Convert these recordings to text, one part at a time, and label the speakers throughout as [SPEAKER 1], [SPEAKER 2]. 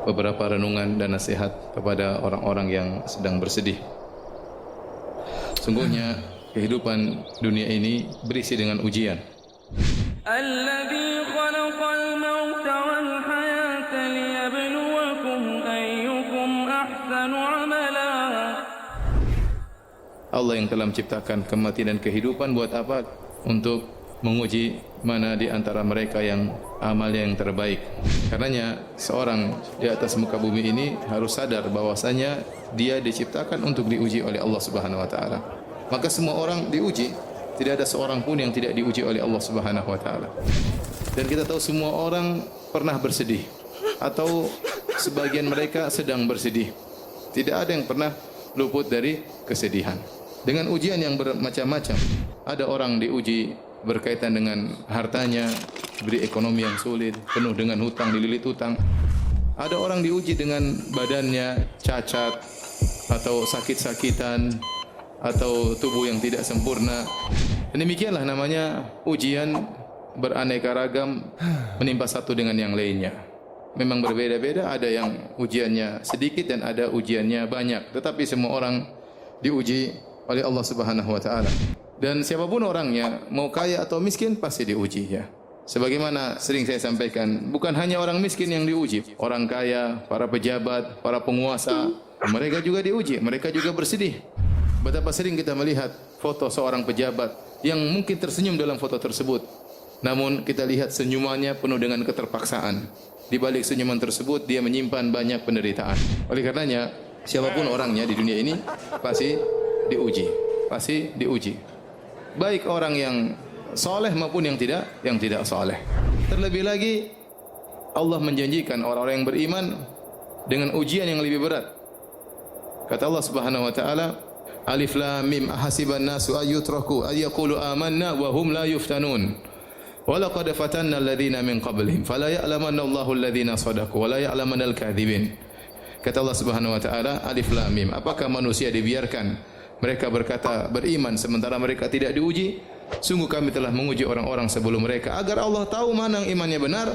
[SPEAKER 1] beberapa renungan dan nasihat kepada orang-orang yang sedang bersedih. Sungguhnya kehidupan dunia ini berisi dengan ujian.
[SPEAKER 2] الذي خلق الموت والحياة ليبلوكم أيكم أحسن عملا.
[SPEAKER 1] Allah yang telah menciptakan kematian dan kehidupan buat apa? Untuk menguji mana di antara mereka yang amalnya yang terbaik. Karenanya seorang di atas muka bumi ini harus sadar bahwasanya dia diciptakan untuk diuji oleh Allah Subhanahu wa taala. Maka semua orang diuji, tidak ada seorang pun yang tidak diuji oleh Allah Subhanahu wa taala. Dan kita tahu semua orang pernah bersedih atau sebagian mereka sedang bersedih. Tidak ada yang pernah luput dari kesedihan. Dengan ujian yang bermacam-macam. Ada orang diuji berkaitan dengan hartanya, beri ekonomi yang sulit, penuh dengan hutang, dililit hutang. Ada orang diuji dengan badannya cacat atau sakit-sakitan atau tubuh yang tidak sempurna. Dan demikianlah namanya ujian beraneka ragam menimpa satu dengan yang lainnya. Memang berbeda-beda, ada yang ujiannya sedikit dan ada ujiannya banyak. Tetapi semua orang diuji oleh Allah Subhanahu wa taala. Dan siapapun orangnya, mau kaya atau miskin pasti diuji ya. Sebagaimana sering saya sampaikan, bukan hanya orang miskin yang diuji, orang kaya, para pejabat, para penguasa, mereka juga diuji, mereka juga bersedih. Betapa sering kita melihat foto seorang pejabat yang mungkin tersenyum dalam foto tersebut. Namun kita lihat senyumannya penuh dengan keterpaksaan. Di balik senyuman tersebut dia menyimpan banyak penderitaan. Oleh karenanya, siapapun orangnya di dunia ini pasti diuji. Baik orang yang soleh maupun yang tidak soleh. Terlebih lagi Allah menjanjikan orang-orang yang beriman dengan ujian yang lebih berat. Kata Allah Subhanahu wa taala, Alif Lam Mim ahasiban nasu ayyutraku ayyaqulu amanna wa hum la yuftanun. Wa laqad fatanna alladhina min qablihim fala ya'lamanna Allahu alladhina shadaqu wa la ya'lamanal kadhibin. Kata Allah Subhanahu wa taala, Alif Lam Mim, apakah manusia dibiarkan mereka berkata beriman sementara mereka tidak diuji? Sungguh kami telah menguji orang-orang sebelum mereka agar Allah tahu mana yang imannya benar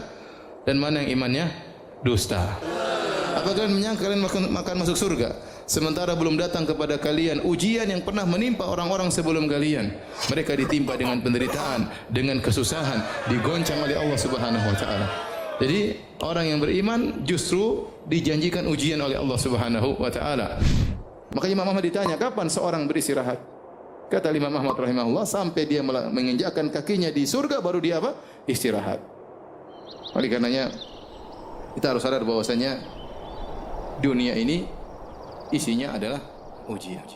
[SPEAKER 1] dan mana yang imannya dusta. Apakah kalian menyangka kalian akan masuk surga sementara belum datang kepada kalian ujian yang pernah menimpa orang-orang sebelum kalian? Mereka ditimpa dengan penderitaan, dengan kesusahan, digoncang oleh Allah Subhanahu wa taala. Jadi orang yang beriman justru dijanjikan ujian oleh Allah Subhanahu wa taala. Maka Imam Ahmad ditanya, kapan seorang beristirahat? Kata Imam Ahmad rahimahullah, sampai dia menginjakkan kakinya di surga baru dia apa? Istirahat. Oleh karenanya kita harus sadar bahwasanya dunia ini isinya adalah ujian.